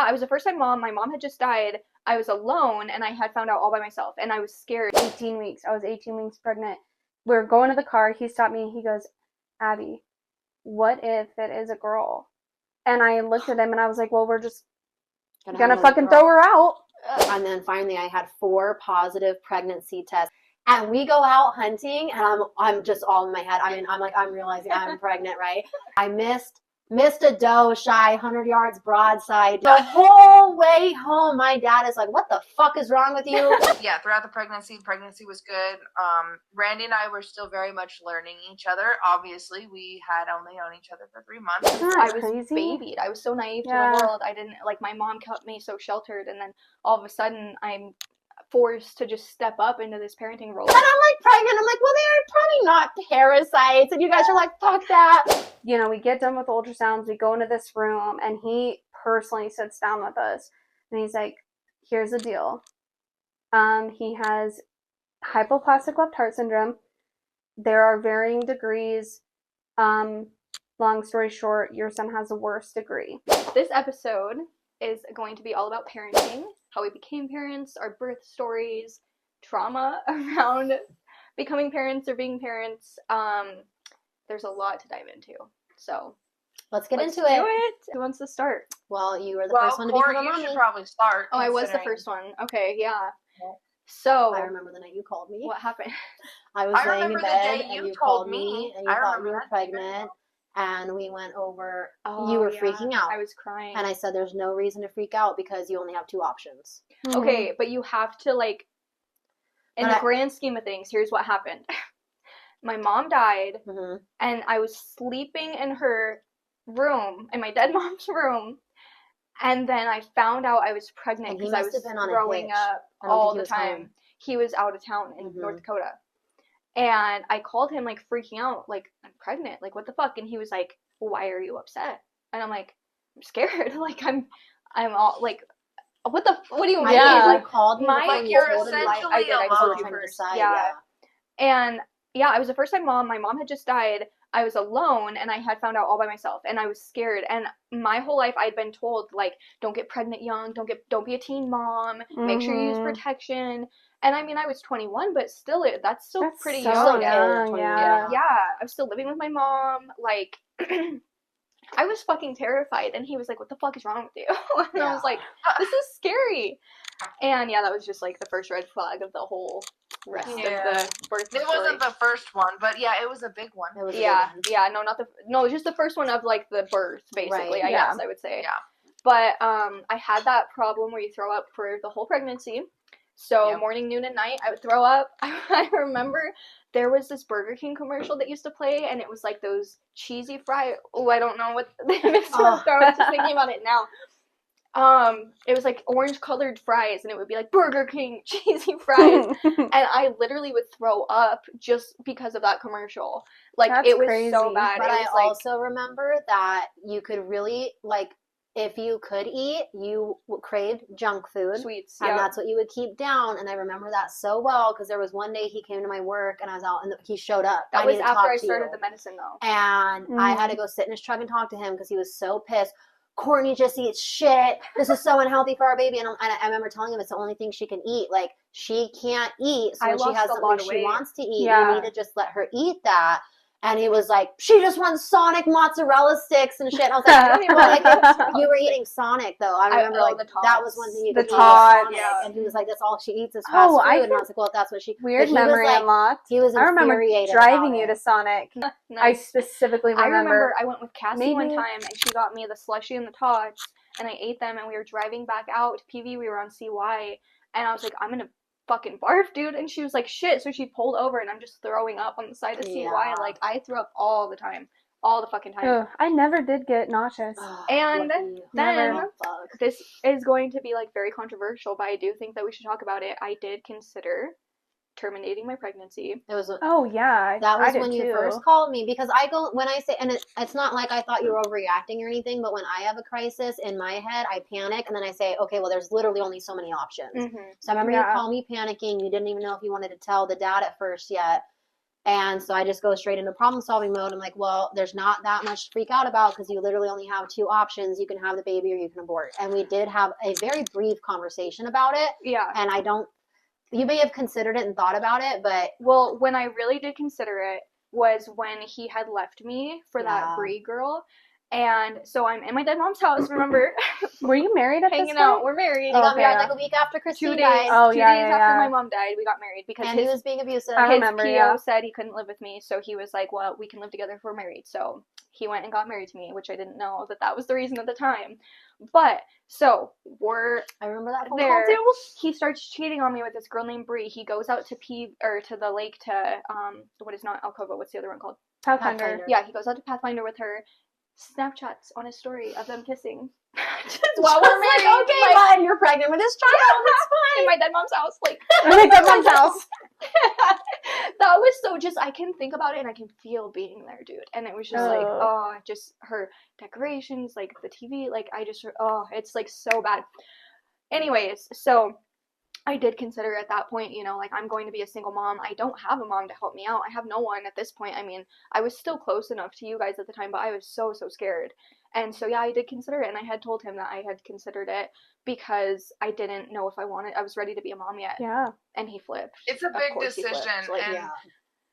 I was a first-time mom. My mom had just died. I was alone, and I had found out all by myself, and I was scared. 18 weeks. I was 18 weeks pregnant. We were going to the car. He stopped me. He goes, Abby, what if it is a girl? And I looked at him, and I was like, well, we're just gonna fucking throw her out. And then finally, I had 4 positive pregnancy tests. And we go out hunting, and I'm just all in my head. I mean, I'm realizing I'm pregnant, right? I missed a doe shy 100 yards broadside. The whole way home, my dad is like, what the fuck is wrong with you? Yeah, throughout the pregnancy was good. Randy and I were still very much learning each other. Obviously, we had only known each other for 3 months. I was babied. I was so naive to the world. I didn't, like, my mom kept me so sheltered, and then all of a sudden, I'm forced to just step up into this parenting role. And I'm like pregnant. I'm like, well, they're probably not parasites. And you guys are like, fuck that. You know, we get done with ultrasounds. We go into this room, and he personally sits down with us, and he's like, here's the deal. He has hypoplastic left heart syndrome. There are varying degrees. Long story short, your son has the worst degree. This episode is going to be all about parenting, how we became parents, our birth stories, trauma around becoming parents or being parents. There's a lot to dive into. So let's get into it. Who wants to start? Well, you were the first one to become a mommy. You should probably start. Oh, I was the first one. Okay, yeah. So I remember the night you called me. What happened? I was laying in bed and you called me and you thought you were pregnant. And we went over, you were freaking out. I was crying. And I said, there's no reason to freak out because you only have 2 options. Mm-hmm. Okay, but you have to, like, in the grand scheme of things, here's what happened. My mom died, and I was sleeping in her room, in my dead mom's room, and then I found out I was pregnant because I was throwing up all the time. Home. He was out of town in North Dakota. And I called him, like, freaking out, like, I'm pregnant, like, what the fuck? And he was like, well, why are you upset? And I'm like, I'm scared, like, I'm all, like, what do you mean? I called you, like, you're essentially alone. Yeah. And, yeah, I was a first-time mom, my mom had just died, I was alone, and I had found out all by myself, and I was scared, and my whole life I'd been told, like, don't get pregnant young, don't be a teen mom, make sure you use protection. And I mean, I was 21, but still, that's pretty young. Yeah. I was still living with my mom. Like, I was fucking terrified. And he was like, what the fuck is wrong with you? And I was like, this is scary. And yeah, that was just like the first red flag of the whole rest of the birth story. It wasn't the first one, but yeah, it was a big one. It was just the first one of like the birth, basically, I guess I would say. Yeah. But I had that problem where you throw up for the whole pregnancy. So morning, noon, and night, I would throw up. I remember there was this Burger King commercial that used to play, and it was like those cheesy fries. Oh, I don't know what they mixed up. I was just thinking about it now. It was like orange-colored fries, and it would be like Burger King cheesy fries. And I literally would throw up just because of that commercial. Like, it was crazy. So bad. But I also remember that you could really, like, if you could eat, you craved junk food. Sweets, and that's what you would keep down. And I remember that so well because there was one day he came to my work and I was out and he showed up. That was after I started the medicine, though. And I had to go sit in his truck and talk to him because he was so pissed. Courtney just eats shit. This is so unhealthy for our baby. And I remember telling him it's the only thing she can eat. Like, she can't eat. So when she has something she wants to eat, you need to just let her eat that. And he was like, she just wants Sonic mozzarella sticks and shit. And I was like, I don't even like it. You were eating Sonic, though. I remember, that was one thing you could eat. Sonic. And he was like, that's all she eats is fast food. And I was like, well, if that's what she... Weird memory unlocked. He was infuriated. I remember driving you to Sonic. Nice. I specifically remember. I remember I went with Cassie one time, and she got me the slushie and the tots, and I ate them, and we were driving back out to PV. We were on CY, and I was like, I'm going to fucking barf, dude. And she was like, shit. So she pulled over, and I'm just throwing up on the side of CY. Like, I throw up all the time. All the fucking time. Ugh, I never did get nauseous. And then this is going to be like very controversial, but I do think that we should talk about it. I did consider terminating my pregnancy. It was that was when you first called me, because I go, when I say, and it's not like I thought you were overreacting or anything, but when I have a crisis in my head, I panic, and then I say, okay, well, there's literally only so many options. So I remember you called me panicking. You didn't even know if you wanted to tell the dad at first yet. And so I just go straight into problem solving mode. I'm like, well, there's not that much to freak out about because you literally only have 2 options. You can have the baby or you can abort. And we did have a very brief conversation about it. Yeah. And you may have considered it and thought about it, but. Well, when I really did consider it was when he had left me for that Bree girl. And so I'm in my dead mom's house, remember? Were you married at this Hanging point? out. We're married. They got married like a week after Christine died. 2 days after my mom died, we got married because he was being abusive. I remember, his PO said he couldn't live with me, so he was like, well, we can live together if we're married. So he went and got married to me, which I didn't know that was the reason at the time. But, so, I remember that phone there. call too. He starts cheating on me with this girl named Bree. He goes out to to the lake to, what is not Alcova, what's the other one called? Pathfinder. Yeah, he goes out to Pathfinder with her. Snapchats on his story of them kissing. While we're married. Like, okay, fine, you're pregnant with this child. That's fine. In my dead mom's house. In my dead mom's house. That was so just, I can think about it and I can feel being there, dude. And it was just just her decorations, like the TV, it's like so bad. Anyways, so I did consider at that point, I'm going to be a single mom. I don't have a mom to help me out. I have no one at this point. I mean, I was still close enough to you guys at the time, but I was so scared. And so, yeah, I did consider it. And I had told him that I had considered it because I didn't know if I was ready to be a mom yet. Yeah. And he flipped. It's a big decision. And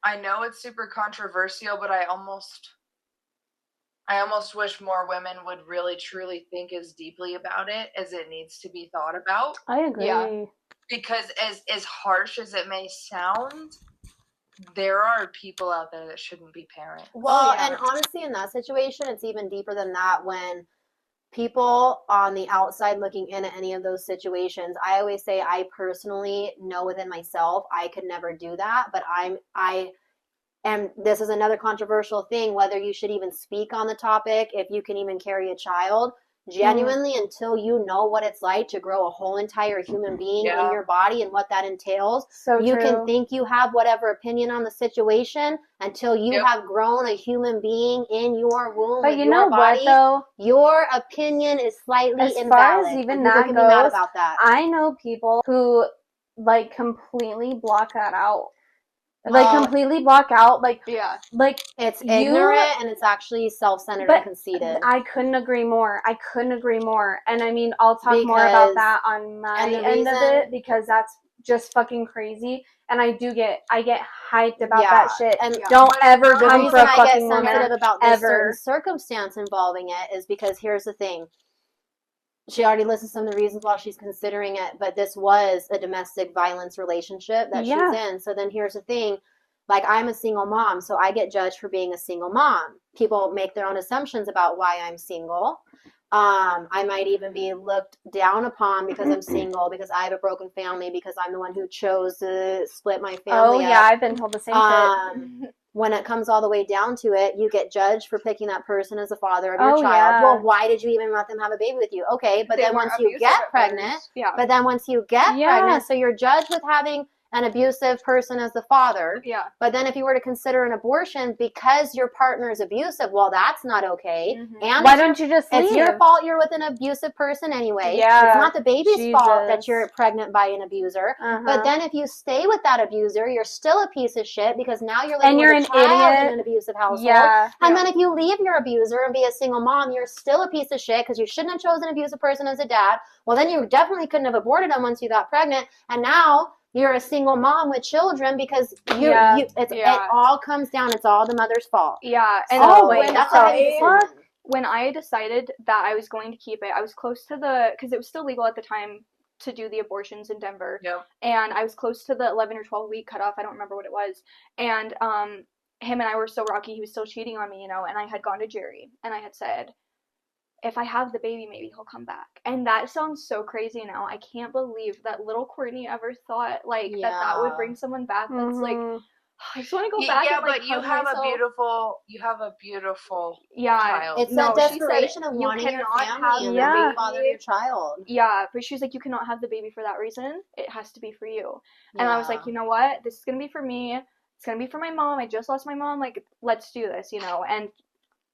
I know it's super controversial, but I almost wish more women would really, truly think as deeply about it as it needs to be thought about. I agree. Yeah. Because as harsh as it may sound, there are people out there that shouldn't be parents. Well, and honestly, in that situation, it's even deeper than that when people on the outside looking in at any of those situations, I always say I personally know within myself I could never do that, but and this is another controversial thing, whether you should even speak on the topic, if you can even carry a child. Genuinely, until you know what it's like to grow a whole entire human being in your body and what that entails, you can think you have whatever opinion on the situation until you have grown a human being in your womb. But you know what, though? Your opinion is slightly invalid. As far as even that goes, be mad about that. I know people who completely block that out. Completely block out, it's ignorant and it's actually self-centered and conceited. I couldn't agree more. And I mean, I'll talk more about that on my end of it because that's just fucking crazy. And I get hyped about that shit. And don't ever come for a fucking woman. The reason I get sensitive about this certain circumstance involving it is because here's the thing. She already listed some of the reasons why she's considering it, but this was a domestic violence relationship that she's in. So then here's the thing. I'm a single mom, so I get judged for being a single mom. People make their own assumptions about why I'm single. I might even be looked down upon because I'm single, because I have a broken family, because I'm the one who chose to split my family up. I've been told the same shit. When it comes all the way down to it, you get judged for picking that person as a father of your child. Yeah. Well, why did you even let them have a baby with you? Okay, but then once you get pregnant, so you're judged with having an abusive person as the father. Yeah. But then if you were to consider an abortion because your partner is abusive, well, that's not okay. Mm-hmm. And why don't you just leave? It's your fault you're with an abusive person anyway. Yeah. It's not the baby's fault that you're pregnant by an abuser. Uh-huh. But then if you stay with that abuser, you're still a piece of shit because now you're living with a child in an abusive household. Yeah. And then if you leave your abuser and be a single mom, you're still a piece of shit because you shouldn't have chosen an abusive person as a dad. Well, then you definitely couldn't have aborted him once you got pregnant. And now you're a single mom with children because it all comes down. It's all the mother's fault. Yeah. And when I decided that I was going to keep it, I was close to because it was still legal at the time to do the abortions in Denver. Yep. And I was close to the 11 or 12 week cutoff. I don't remember what it was. And him and I were so rocky. He was still cheating on me, and I had gone to Jerry and I had said, if I have the baby, maybe he'll come back. And that sounds so crazy now. I can't believe that little Courtney ever thought that would bring someone back. That's I just want to go back. Yeah, and, but you have a beautiful child. It's that desperation of wanting your family and the father of your child. Yeah, but she was like, you cannot have the baby for that reason. It has to be for you. And I was like, you know what? This is gonna be for me. It's gonna be for my mom. I just lost my mom. Let's do this, And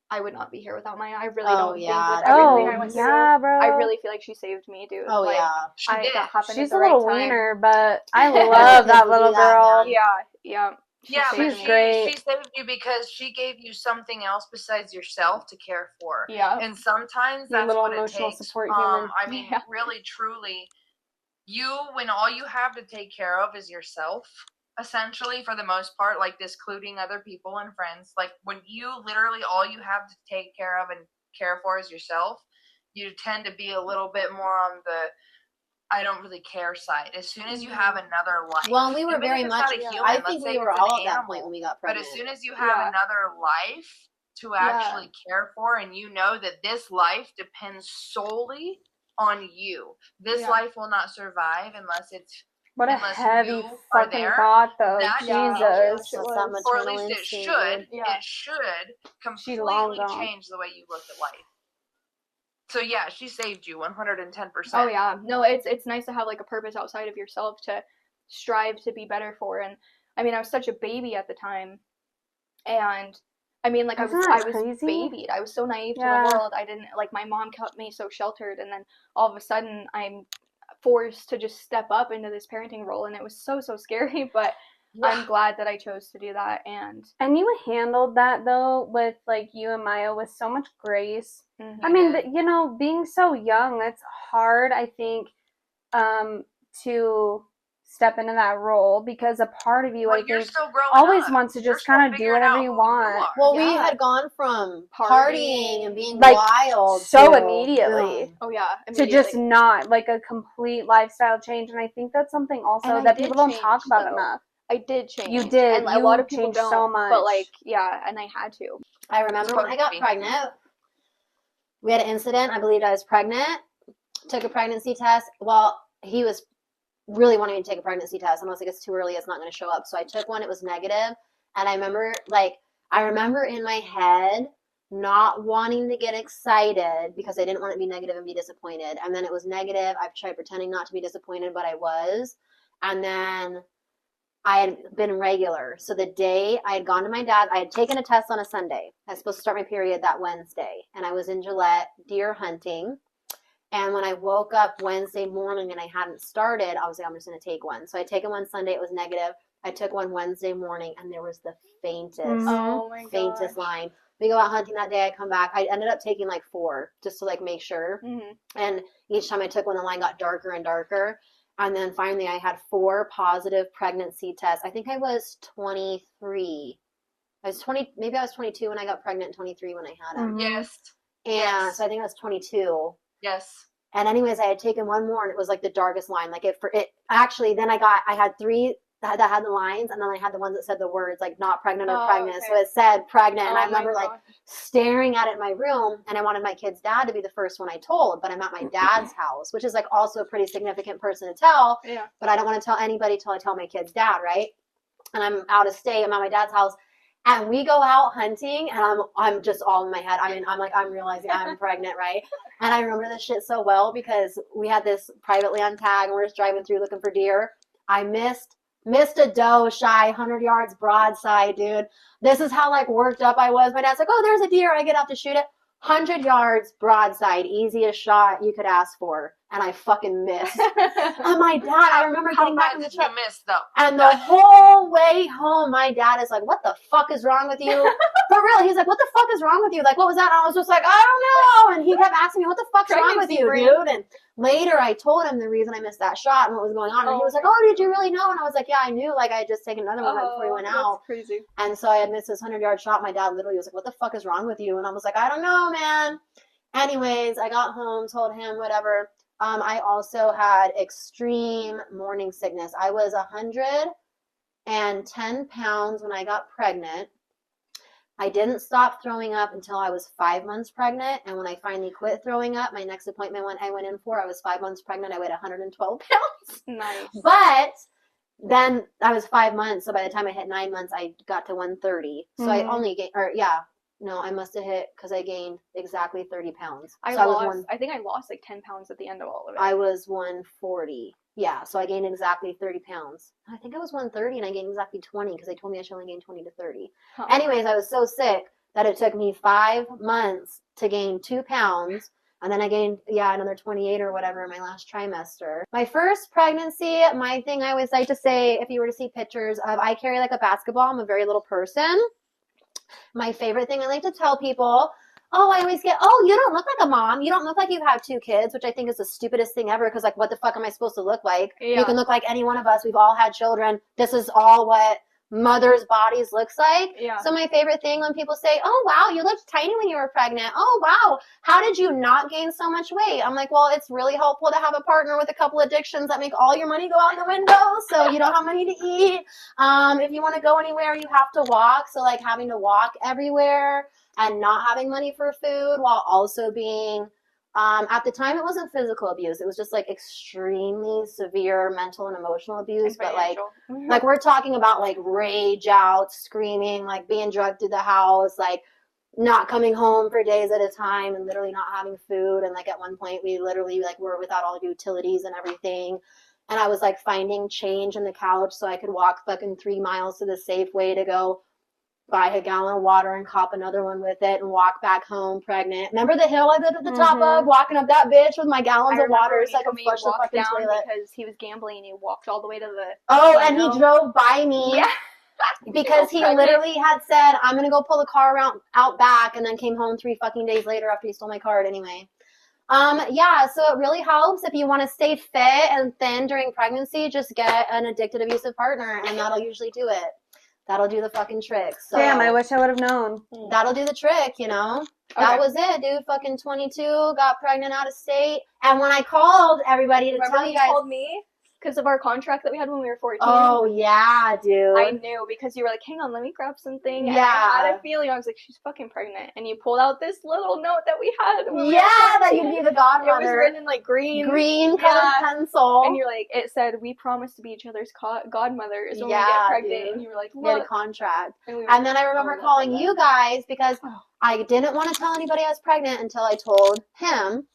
I would not be here without Maya. I really don't think with everything I went through. Bro. I really feel like she saved me, dude. She did. That happened She's at the a little right time. wiener, but I love that little girl. Yeah. She's great. She saved you because she gave you something else besides yourself to care for. Yeah. And sometimes Your that's little what it emotional takes. support human. I mean, really, truly, when all you have to take care of is yourself, essentially, for the most part, like excluding other people and friends, like when you literally all you have to take care of and care for is yourself, you tend to be a little bit more on the I don't really care side. As soon as you have another life. Well, we were very much. I think we were all at that point when we got pregnant. But as soon as you have another life to actually care for, and you know that this life depends solely on you. This life will not survive unless it's. What a heavy fucking thought, though. Jesus. Or at least it should. It should completely change the way you look at life. So yeah, she saved you 110%. Oh yeah, no, it's nice to have like a purpose outside of yourself to strive to be better for. And I mean, I was such a baby at the time, and I mean, like I was babied. I was so naive to the world. I didn't like my mom kept me so sheltered, and then all of a sudden I'm forced to just step up into this parenting role, and it was so scary. But I'm glad that I chose to do that. And you handled that though with like you and Maya with so much grace. Mm-hmm. I mean, you know, being so young, it's hard, I think, to step into that role because a part of you, I think, always wants to just kind of do whatever you want. Well, we had gone from partying and being like, wild so immediately. Oh yeah, to just not like a complete lifestyle change, and I think that's something also that people don't talk about enough. I did change. You did. And a lot of people don't, so much. But like, yeah, and I had to. I remember when I got pregnant, we had an incident. I believed I was pregnant. Took a pregnancy test. Well, he was really wanting me to take a pregnancy test. And I was like, it's too early. It's not going to show up. So I took one. It was negative. And I remember in my head not wanting to get excited because I didn't want it to be negative and be disappointed. And then it was negative. I've tried pretending not to be disappointed, but I was. And then I had been regular. So the day I had gone to my dad, I had taken a test on a Sunday. I was supposed to start my period that Wednesday. And I was in Gillette deer hunting. And when I woke up Wednesday morning and I hadn't started, I was like, I'm just going to take one. So I taken one Sunday. It was negative. I took one Wednesday morning and there was the faintest line. We go out hunting that day. I come back. I ended up taking like 4 just to like make sure. Mm-hmm. And each time I took one, the line got darker and darker. And then finally I had 4 positive pregnancy tests. I think I was 23. I was 20, maybe I was 22 when I got pregnant, 23 when I had him. Yes. And so I think I was 22. Yes. And anyways, I had taken one more and it was like the darkest line. Like actually, then I had 3 that had the lines, and then I had the ones that said the words like not pregnant or pregnant. Okay. So it said pregnant. And I remember like staring at it in my room, and I wanted my kid's dad to be the first one I told, but I'm at my dad's house, which is like also a pretty significant person to tell. Yeah. But I don't want to tell anybody till I tell my kid's dad, right? And I'm out of state. I'm at my dad's house. And we go out hunting, and I'm just all in my head. I mean, I'm realizing I'm pregnant, right? And I remember this shit so well because we had this privately on tag, and we're just driving through looking for deer. I missed a doe shy 100 yards broadside, dude. This is how like worked up I was. My dad's like, oh, there's a deer. I get out to shoot it. 100 yards broadside, easiest shot you could ask for. And I fucking missed. And my dad, I remember getting back in the truck. You missed, though? And the whole way home, my dad is like, what the fuck is wrong with you? For real, he's like, what the fuck is wrong with you? Like, what was that? And I was just like, I don't know. And he kept asking me, what the fuck's wrong with you, dude? And later I told him the reason I missed that shot and what was going on. And he was like, oh, did you really know? And I was like, yeah, I knew. Like, I had just taken another one right before we went out. That's crazy. And so I had missed this 100-yard shot. My dad literally was like, what the fuck is wrong with you? And I was like, I don't know, man. Anyways, I got home, told him, whatever. I also had extreme morning sickness. I was 110 pounds when I got pregnant. I didn't stop throwing up until I was 5 months pregnant. And when I finally quit throwing up, my next appointment I went in for, I was 5 months pregnant. I weighed 112 pounds. Nice. But then I was 5 months. So by the time I hit 9 months, I got to 130. So I only gained, no, I must have hit because I gained exactly 30 pounds. I think I lost like 10 pounds at the end of all of it. I was 140. Yeah, so I gained exactly 30 pounds. I think I was 130 and I gained exactly 20 because they told me I should only gain 20 to 30. Huh. Anyways, I was so sick that it took me 5 months to gain 2 pounds. And then I gained, another 28 or whatever in my last trimester. My first pregnancy, my thing I always like to say, if you were to see pictures of, I carry like a basketball. I'm a very little person. My favorite thing I like to tell people, I always get, you don't look like a mom. You don't look like you have 2 kids, which I think is the stupidest thing ever because, like, what the fuck am I supposed to look like? Yeah. You can look like any one of us. We've all had children. This is all what mothers' bodies looks like. Yeah. So my favorite thing when people say, oh, wow, you looked tiny when you were pregnant. Oh, wow, how did you not gain so much weight? I'm like, well, it's really helpful to have a partner with a couple addictions that make all your money go out the window. So you don't have money to eat. If you want to go anywhere, you have to walk. So, like, having to walk everywhere and not having money for food while also being at the time, it wasn't physical abuse. It was just like extremely severe mental and emotional abuse. But like we're talking about like rage out, screaming, like being drugged to the house, like not coming home for days at a time and literally not having food. And like at one point we literally like were without all utilities and everything. And I was like finding change in the couch so I could walk fucking 3 miles to the Safeway to go buy a gallon of water and cop another one with it and walk back home pregnant. Remember the hill I lived at the top of, walking up that bitch with my gallons of water so I could flush the fucking toilet. Because he was gambling and he walked all the way to the... Oh, and he drove by me. Yeah. Because he literally had said, I'm going to go pull the car out back, and then came home 3 fucking days later after he stole my card anyway. So it really helps if you want to stay fit and thin during pregnancy, just get an addicted, abusive partner, and that'll usually do it. That'll do the fucking trick. So damn, I wish I would have known. That'll do the trick, you know? Okay. That was it, dude. Fucking 22, got pregnant out of state. And when I called everybody to tell you guys. You called me? Because of our contract that we had when we were 14. Oh, yeah, dude. I knew because you were like, hang on, let me grab something. And I had a feeling. I was like, she's fucking pregnant. And you pulled out this little note that we had. That you'd be the godmother. It was written in like green colored pencil. And you're like, it said, we promise to be each other's godmothers when we get pregnant. Dude. And you were like, look. We had a contract. And then I remember calling you guys because I didn't want to tell anybody I was pregnant until I told him.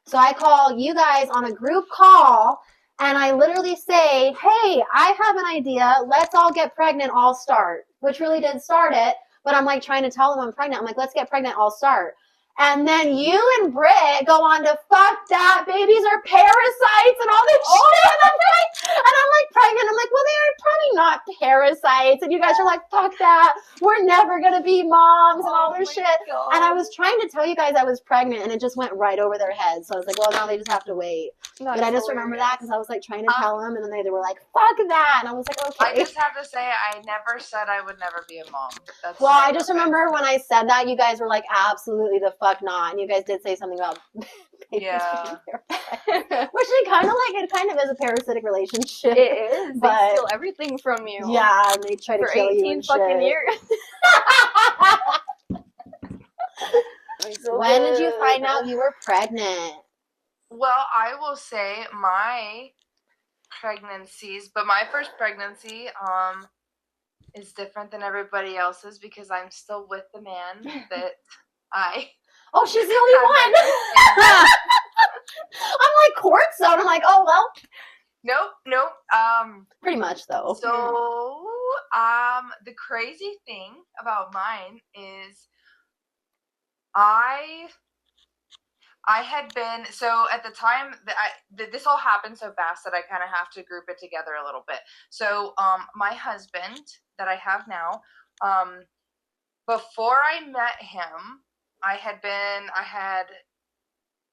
So I call you guys on a group call. And I literally say, hey, I have an idea. Let's all get pregnant, all start. Which really did start it. But I'm like trying to tell them I'm pregnant. I'm like, let's get pregnant, all start. And then you and Britt go on to fuck that. Babies are parasites and all this shit. And I'm like pregnant. I'm like, well, they are probably not parasites. And you guys are like, fuck that. We're never going to be moms and all this shit. God. And I was trying to tell you guys I was pregnant and it just went right over their heads. So I was like, well, now they just have to wait. But I just remember that because I was like trying to tell them and then they were like, fuck that. And I was like, okay. I just have to say, I never said I would never be a mom. I just remember when I said that, you guys were like, absolutely the fuck not. And you guys did say something about which it kind of is a parasitic relationship. It is. But they steal everything from you. Yeah, and they try to kill you and fucking shit. years. When did you find out you were pregnant? Well, I will say my pregnancies, but my first pregnancy is different than everybody else's because I'm still with the man that Oh, she's the only one. I'm like court zone. I'm like, oh well. Nope. Pretty much though. So, the crazy thing about mine is I had been, so at the time that this all happened so fast that I kind of have to group it together a little bit. So, my husband that I have now, before I met him, I had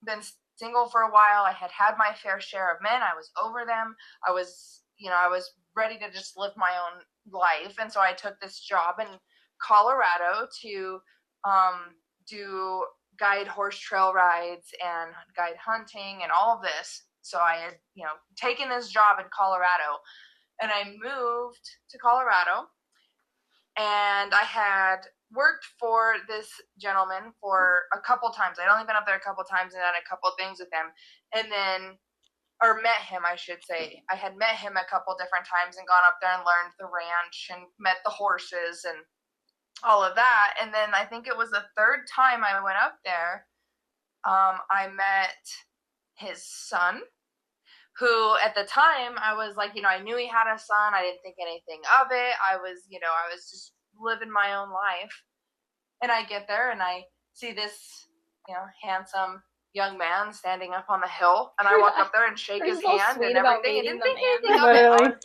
been single for a while. I had my fair share of men. I was over them. I was ready to just live my own life. And so I took this job in Colorado to do guide horse trail rides and guide hunting and all of this. So I had, taken this job in Colorado, and I moved to Colorado, and I had worked for this gentleman for a couple times. I'd only been up there a couple times and done a couple things with him. Or met him, I should say. I had met him a couple different times and gone up there and learned the ranch and met the horses and all of that. And then I think it was the third time I went up there, I met his son, who at the time I was like, I knew he had a son. I didn't think anything of it. I was just living my own life. And I get there and I see this, handsome young man standing up on the hill, and I walk up there and shake his hand and everything. It didn't think anything of it. I was like,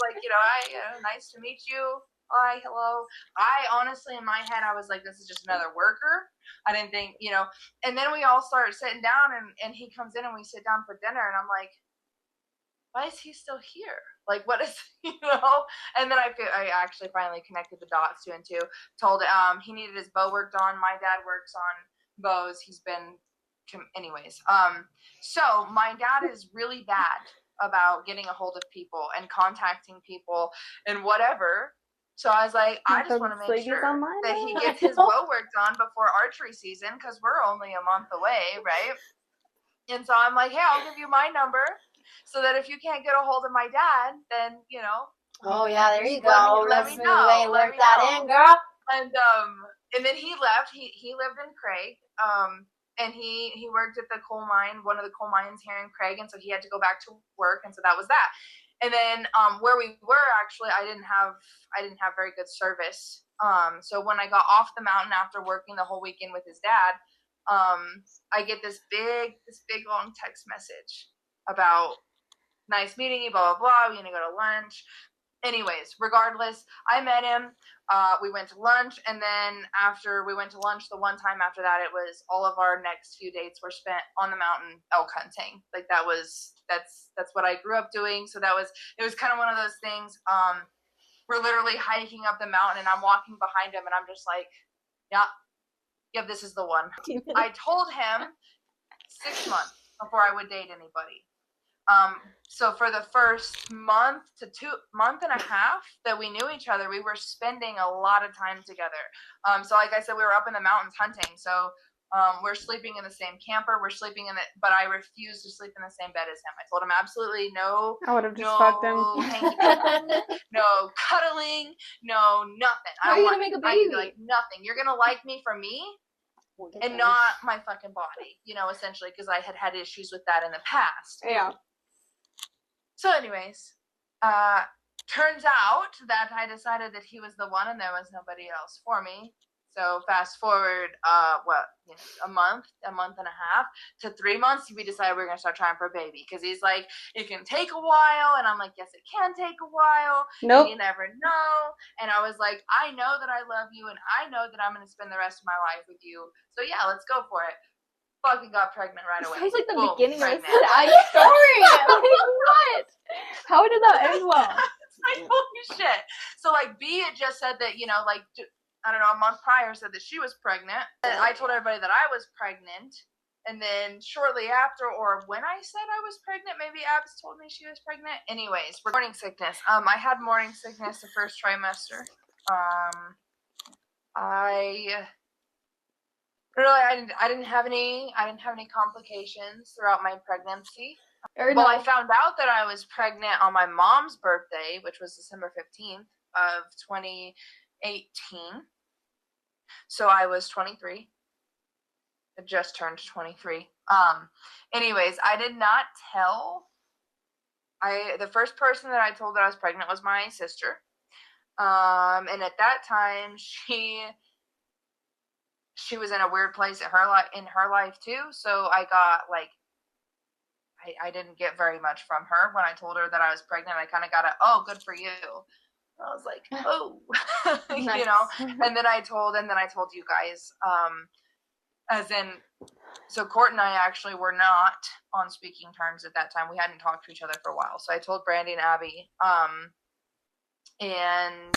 nice to meet you. Hi, hello. I honestly, in my head, I was like, this is just another worker. I didn't think, and then we all start sitting down, and he comes in and we sit down for dinner, and I'm like, why is he still here? Like, what is, And then I actually finally connected the dots 2 and 2. Told he needed his bow worked on. My dad works on bows. He's been, anyways. So my dad is really bad about getting a hold of people and contacting people and whatever. So I was like, I just want to make sure that he gets his bow worked on before archery season, because we're only a month away, right? And so I'm like, hey, I'll give you my number, so that if you can't get a hold of my dad, then Oh yeah, there you go. Let me know. Work that in, girl. And then he left. He lived in Craig. And he worked at the coal mine, one of the coal mines here in Craig, and so he had to go back to work, and so that was that. And then where we were, actually, I didn't have very good service. So when I got off the mountain after working the whole weekend with his dad, I get this big long text message about nice meeting you, blah blah blah. We're gonna go to lunch. Anyways, regardless, I met him. We went to lunch, and then after we went to lunch, the one time after that, it was all of our next few dates were spent on the mountain elk hunting. Like that's what I grew up doing. So it was kind of one of those things. We're literally hiking up the mountain, and I'm walking behind him, and I'm just like, yeah, this is the one. I told him 6 months before I would date anybody. So for the first month and a half that we knew each other, we were spending a lot of time together. So like I said, we were up in the mountains hunting. So we're sleeping in the same camper. But I refused to sleep in the same bed as him. I told him absolutely no. I would have just fucked him. No cuddling, no nothing. How are you gonna make a baby? Like nothing. You're gonna like me for me. And not my fucking body, essentially, because I had issues with that in the past. Yeah. So anyways, turns out that I decided that he was the one and there was nobody else for me. So fast forward, a month and a half to 3 months, we decided we were going to start trying for a baby. Because he's like, it can take a while. And I'm like, yes, it can take a while. Nope. You never know. And I was like, I know that I love you. And I know that I'm going to spend the rest of my life with you. So yeah, let's go for it. Fucking got pregnant right away. Sounds like the beginning pregnant. of a sad story. Like, what? How did that end well? Like, holy shit. So, like, B had just said that, I don't know, a month prior said that she was pregnant. And I told everybody that I was pregnant. And then shortly after, or when I said I was pregnant, maybe Abs told me she was pregnant. Anyways, morning sickness. I had morning sickness the first trimester. I didn't have any complications throughout my pregnancy. Well, I found out that I was pregnant on my mom's birthday, which was December 15th of 2018. So I was 23. I just turned 23. Anyways, I did not tell. The first person that I told that I was pregnant was my sister. And at that time, she was in a weird place in her life too. So I got I didn't get very much from her when I told her that I was pregnant. I kind of got good for you. I was like, oh, Nice. And then I told you guys, so Court and I actually were not on speaking terms at that time. We hadn't talked to each other for a while. So I told Brandy and Abby, and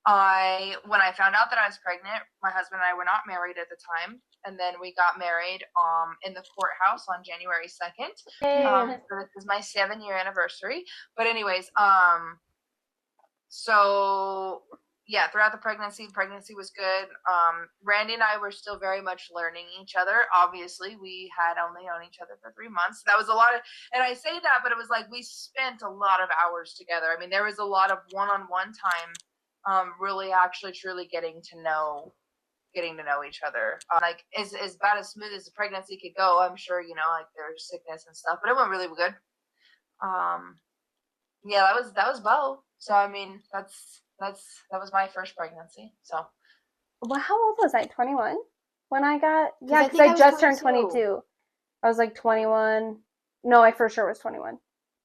when I found out that I was pregnant, my husband and I were not married at the time. And then we got married in the courthouse on January 2nd. So this is my 7-year anniversary. But anyways, so yeah, throughout the pregnancy was good. Randy and I were still very much learning each other. Obviously, we had only known each other for 3 months. That was a lot of, and I say that, but it was like we spent a lot of hours together. I mean, there was a lot of one-on-one time. Really actually truly getting to know each other. Like as about as smooth as the pregnancy could go. I'm sure, like there's sickness and stuff, but it went really good. Yeah, that was Bo. So I mean, that was my first pregnancy. So Well, how old was I? 21 when I got, because I just turned 22. I was like 21. No, I for sure was 21.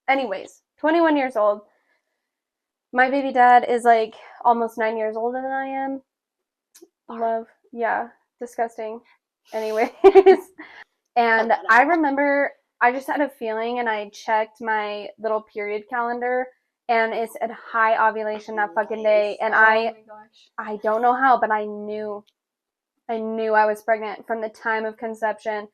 Anyways, 21 years old. My baby dad is like almost 9 years older than I am. Love. Yeah. Disgusting. Anyways. And I remember I just had a feeling and I checked my little period calendar and it's at high ovulation that fucking day. And I don't know how, but I knew I was pregnant from the time of conception.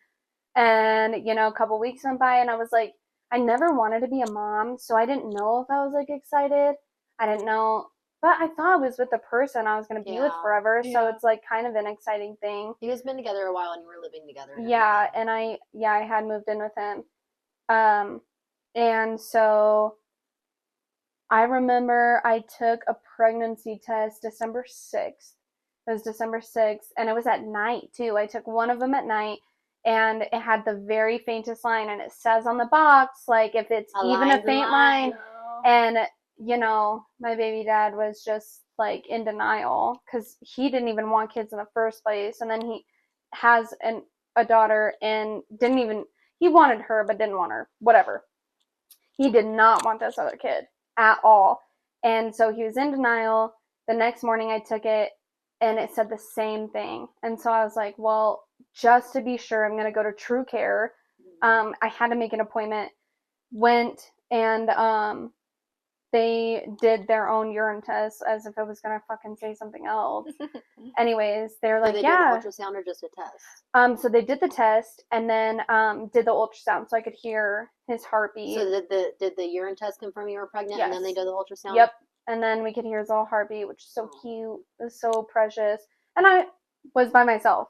And, you know, a couple weeks went by and I was like, I never wanted to be a mom, so I didn't know if I was like excited. I didn't know, but I thought I was with the person I was going to be with forever. So it's like kind of an exciting thing. You guys been together a while and you were living together. Yeah. And I had moved in with him. And so I remember I took a pregnancy test December 6th. It was December 6th, and it was at night, too. I took one of them at night, and it had the very faintest line, and it says on the box, like, if it's even a faint line. And, you know, my baby dad was just, like, in denial, because he didn't even want kids in the first place, and then he has a daughter, and he wanted her, but didn't want her. Whatever. He did not want this other kid at all. And so he was in denial. The next morning I took it and it said the same thing. And so I was like, well, just to be sure, I'm going to go to True Care. I had to make an appointment, went, and they did their own urine test as if it was going to fucking say something else. Anyways, they're like, did yeah. Did the ultrasound or just a test? So they did the test and then did the ultrasound so I could hear his heartbeat. So did the urine test confirm you were pregnant? Yes. And then they did the ultrasound? Yep. And then we could hear his little heartbeat, which is so cute. It was so precious. And I was by myself.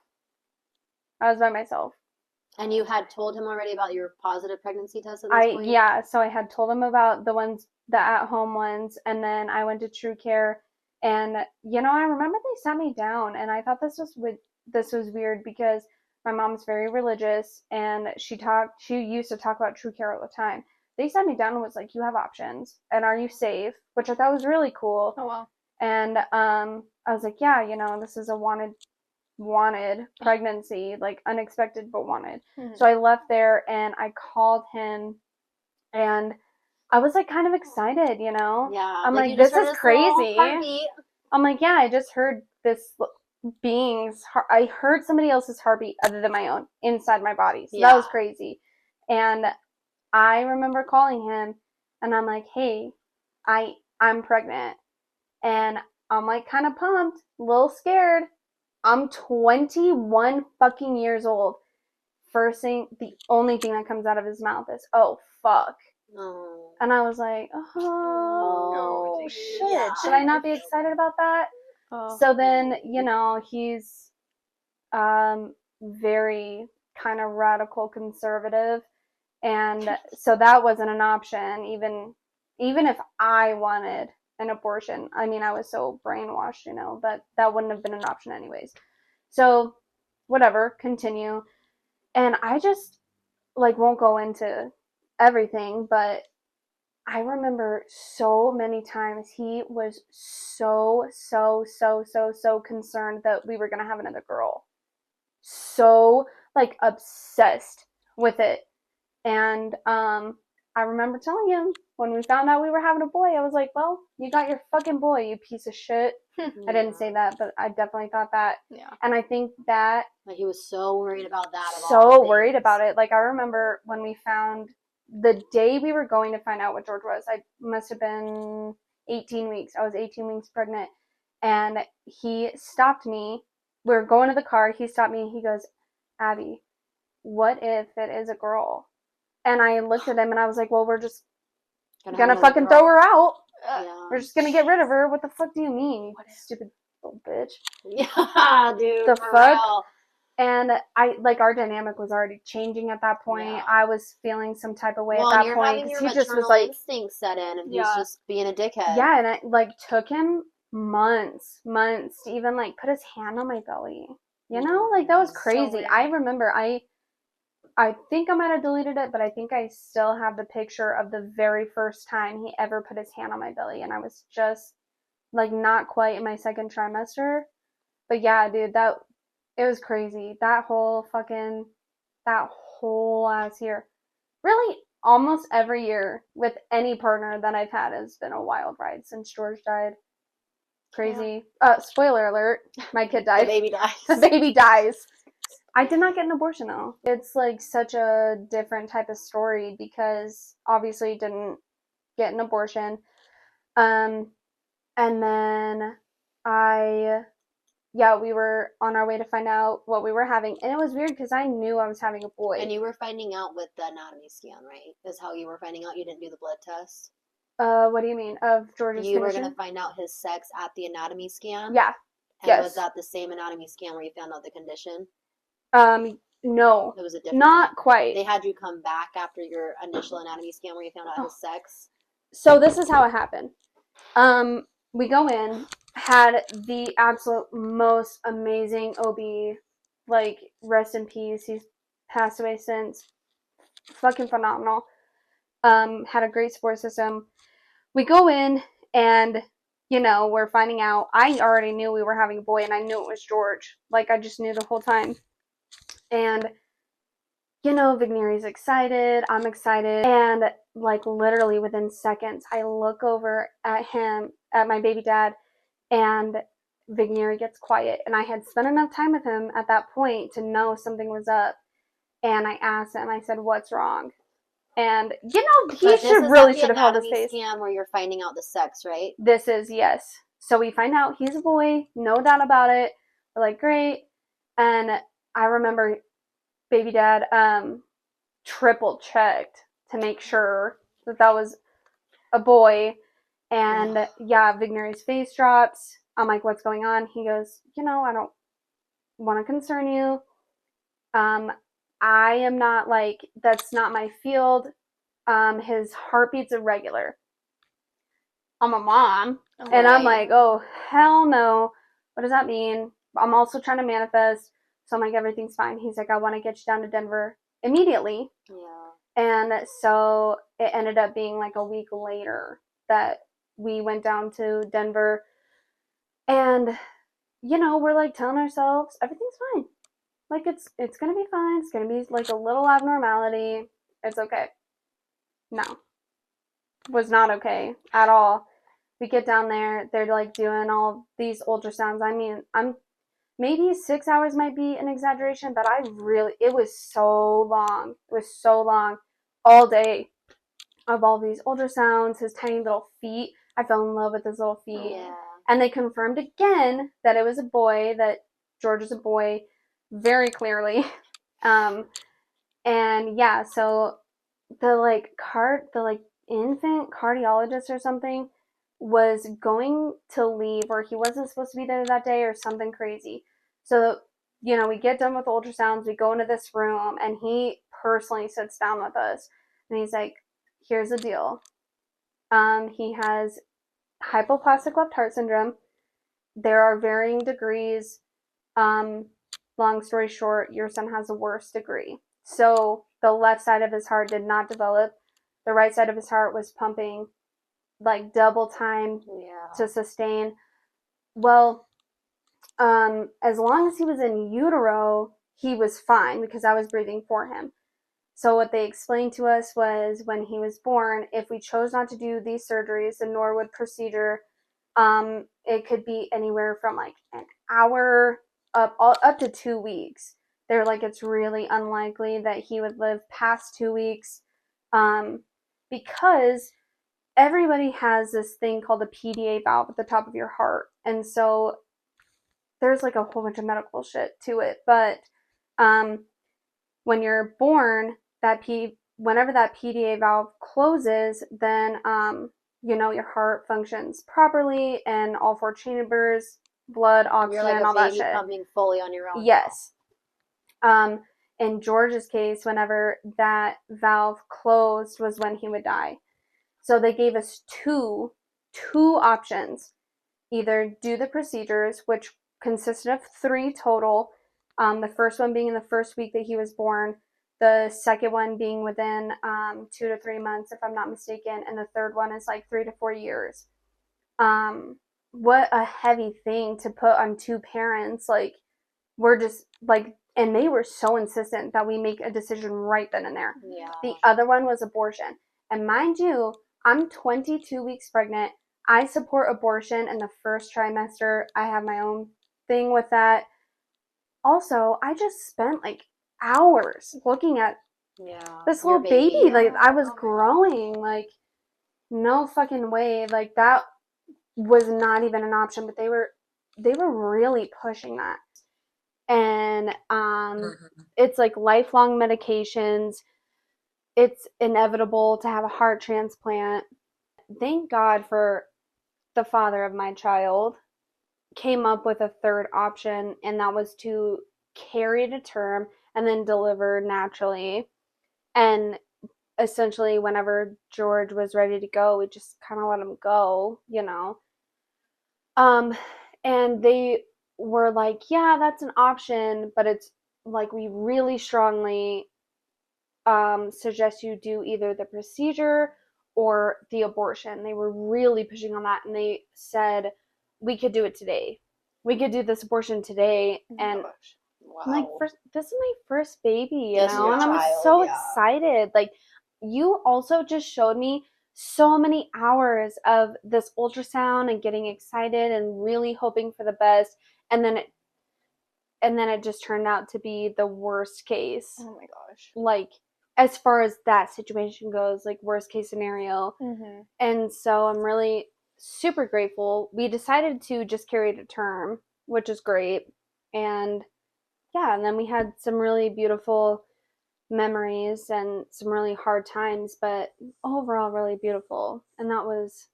And you had told him already about your positive pregnancy test at this point? Yeah, so I had told him about the at-home ones, and then I went to True Care, and, you know, I remember they sat me down, and I thought this was weird because my mom's very religious, and she used to talk about True Care all the time. They sat me down and was like, you have options, and are you safe? Which I thought was really cool. Oh, wow. And I was like, yeah, you know, this is a wanted pregnancy, like unexpected but wanted. Mm-hmm. So I left there and I called him and I was like kind of excited, you know? Yeah. I'm like this is crazy. I'm like, yeah, I just heard this I heard somebody else's heartbeat other than my own inside my body. So that was crazy. And I remember calling him and I'm like, hey, I'm pregnant. And I'm like kind of pumped, a little scared. I'm 21 fucking years old. First thing, the only thing that comes out of his mouth is, oh, fuck. Oh. And I was like, oh, shit. Yeah. Should I not be excited about that? Oh. So then, you know, he's very kind of radical conservative. And so that wasn't an option, even if I wanted an abortion. I mean, I was so brainwashed, you know, that wouldn't have been an option anyways. So whatever, continue. And I just like won't go into everything, but I remember so many times he was so concerned that we were going to have another girl. So like obsessed with it. And I remember telling him when we found out we were having a boy, I was like, well, you got your fucking boy, you piece of shit. Yeah. I didn't say that, but I definitely thought that. Yeah. And I think that... Like, he was so worried about that. So worried about it. Like, I remember when we found... The day we were going to find out what George was, I must have been 18 weeks. I was 18 weeks pregnant. And he stopped me. We were going to the car. He stopped me. He goes, Abby, what if it is a girl? And I looked at him and I was like, well, we're just gonna fucking throw her out. Yeah. We're just gonna get rid of her. What the fuck do you mean, you stupid little bitch? Yeah, dude. The fuck? Real. And our dynamic was already changing at that point. Yeah. I was feeling some type of way at that point. Because he just was like, instinct set in and he's just being a dickhead. Yeah, and it took him months to even put his hand on my belly. You know? That was crazy. So I remember I think I might have deleted it, but I think I still have the picture of the very first time he ever put his hand on my belly. And I was just, not quite in my second trimester. But yeah, dude, it was crazy. That whole fucking that whole last year. Really, almost every year with any partner that I've had has been a wild ride since George died. Crazy. Yeah. Spoiler alert, my kid died. The baby dies. The baby dies. I did not get an abortion though. It's like such a different type of story because obviously didn't get an abortion. And then we were on our way to find out what we were having. And it was weird because I knew I was having a boy. And you were finding out with the anatomy scan, right? Is how you were finding out. You didn't do the blood test? What do you mean? Of George's You condition? were going to find out his sex at the anatomy scan? Yeah. And yes. Was that the same anatomy scan where you found out the condition? No. It was a different Not one. quite. They had you come back after your initial anatomy scan where you found out his sex? So this is how it happened. We go in, had the absolute most amazing OB, like, rest in peace. He's passed away since. Fucking phenomenal. Had a great support system. We go in and, we're finding out. I already knew we were having a boy and I knew it was George. Like, I just knew the whole time. And, Vigneri's excited. I'm excited. And, like, literally within seconds, I look over at him, at my baby dad, and Vigneri gets quiet. And I had spent enough time with him at that point to know something was up. And I asked him, I said, what's wrong? And, he should have held his face. This is scam where you're finding out the sex, right? This is, yes. So we find out he's a boy, no doubt about it. We're like, great. And I remember baby dad triple checked to make sure that was a boy. And Vigneri's face drops. I'm like, what's going on? He goes, I don't want to concern you. I am not that's not my field. His heartbeat's irregular. I'm a mom. And I'm like, oh, hell no. What does that mean? I'm also trying to manifest. So I'm like, everything's fine. He's like, I want to get you down to Denver immediately. Yeah. And so it ended up being like a week later that we went down to Denver. And, we're like telling ourselves, everything's fine. Like, it's going to be fine. It's going to be like a little abnormality. It's okay. No. Was not okay at all. We get down there, they're like doing all these ultrasounds. I mean, maybe 6 hours might be an exaggeration, but it was so long. It was so long. All day of all these ultrasounds, his tiny little feet. I fell in love with his little feet. Yeah. And they confirmed again that it was a boy, that George is a boy, very clearly. So the infant cardiologist or something was going to leave, or he wasn't supposed to be there that day, or something crazy. So, we get done with ultrasounds, we go into this room, and he personally sits down with us, and he's like, here's the deal. He has hypoplastic left heart syndrome. There are varying degrees. Long story short, your son has the worst degree. So the left side of his heart did not develop. The right side of his heart was pumping like double time to sustain. Well, as long as he was in utero, he was fine because I was breathing for him. So what they explained to us was when he was born, if we chose not to do these surgeries, the Norwood procedure, it could be anywhere from like an hour up to 2 weeks. They're like, it's really unlikely that he would live past 2 weeks, because everybody has this thing called a PDA valve at the top of your heart. And so there's like a whole bunch of medical shit to it. But when you're born, whenever that PDA valve closes, then your heart functions properly and all 4 chambers, blood, oxygen, you're like all that shit. Pumping fully on your own. Yes. In George's case, whenever that valve closed was when he would die. So they gave us two options. Either do the procedures, which consisted of 3 total. The first one being in the first week that he was born. The second one being within 2 to 3 months, if I'm not mistaken. And the third one is like 3 to 4 years. What a heavy thing to put on 2 parents. Like, we're just, like, And they were so insistent that we make a decision right then and there. Yeah. The other one was abortion. And mind you, I'm 22 weeks pregnant. I support abortion in the first trimester. I have my own thing with that. Also, I just spent like hours looking at this little baby. Like, I was growing. Like, no fucking way. Like, that was not even an option. But they were really pushing that. And it's like lifelong medications. It's inevitable to have a heart transplant. Thank God for the father of my child came up with a third option, and that was to carry to term and then deliver naturally. And essentially, whenever George was ready to go, we just kind of let him go, you know. And they were like, yeah, that's an option, but it's like we really strongly suggest you do either the procedure or the abortion. They were really pushing on that, and they said we could do it today. We could do this abortion today. And wow. I'm like, this is my first baby, you know, and I'm so excited. Like, you also just showed me so many hours of this ultrasound and getting excited and really hoping for the best, and then it just turned out to be the worst case. Oh my gosh. Like, as far as that situation goes, like, worst case scenario. Mm-hmm. And so I'm really super grateful. We decided to just carry to term, which is great. And yeah, and then we had some really beautiful memories and some really hard times, but overall really beautiful. And that's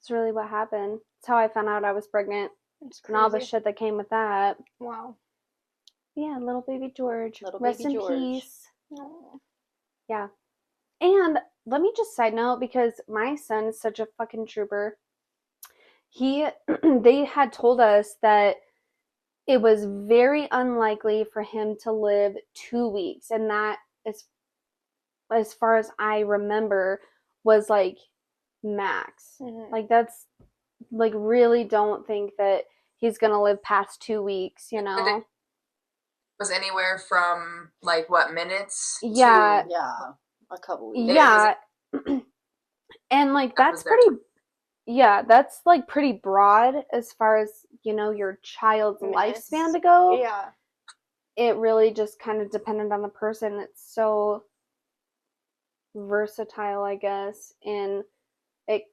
really what happened. That's how I found out I was pregnant. And all the shit that came with that. Wow. Yeah, little baby George. Rest in George. peace. Oh. Yeah. And let me just side note, because my son is such a fucking trooper. They had told us that it was very unlikely for him to live 2 weeks. And that, as far as I remember, was like max. Mm-hmm. Like, that's like, really don't think that he's going to live past 2 weeks, you know? It was anywhere from like what, minutes? Yeah. A couple weeks. Yeah. And like, that's pretty, that's like pretty broad as far as, you know, your child's lifespan to go. Yeah. It really just kind of depended on the person. It's so versatile, I guess. And it,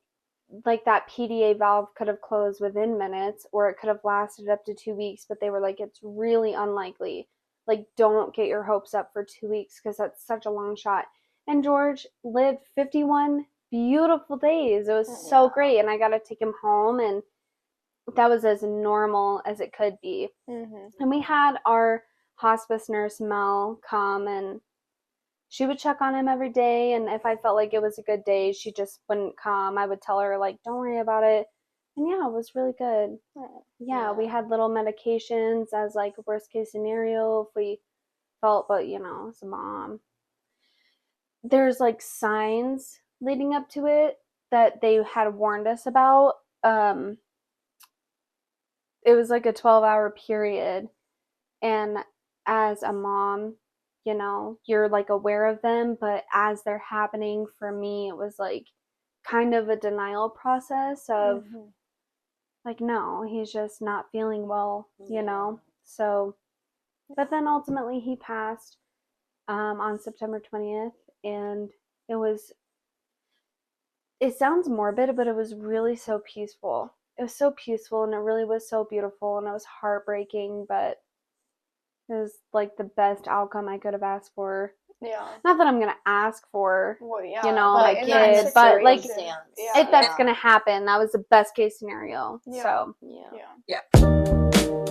like, that PDA valve could have closed within minutes, or it could have lasted up to 2 weeks, but they were like, it's really unlikely. Like, don't get your hopes up for 2 weeks, because that's such a long shot. And George lived 51 beautiful days. It was so great. And I got to take him home, and that was as normal as it could be. Mm-hmm. And we had our hospice nurse, Mel, come, and she would check on him every day. And if I felt like it was a good day, she just wouldn't come. I would tell her, like, don't worry about it. And yeah, it was really good. Yeah, we had little medications as like a worst case scenario if we felt, but you know, as a mom, there's like signs leading up to it that they had warned us about. It was like a 12-hour period, and as a mom, you know, you're like aware of them, but as they're happening, for me, it was like kind of a denial process of like, no, he's just not feeling well, you know. So, but then ultimately he passed on September 20th, and it sounds morbid, but it was really so peaceful. It was so peaceful, and it really was so beautiful, and it was heartbreaking, but it was like the best outcome I could have asked for. Yeah. Not that I'm gonna ask for, you know, but a kid, but like, if if that's gonna happen, that was the best case scenario. Yeah. So yeah. Yeah.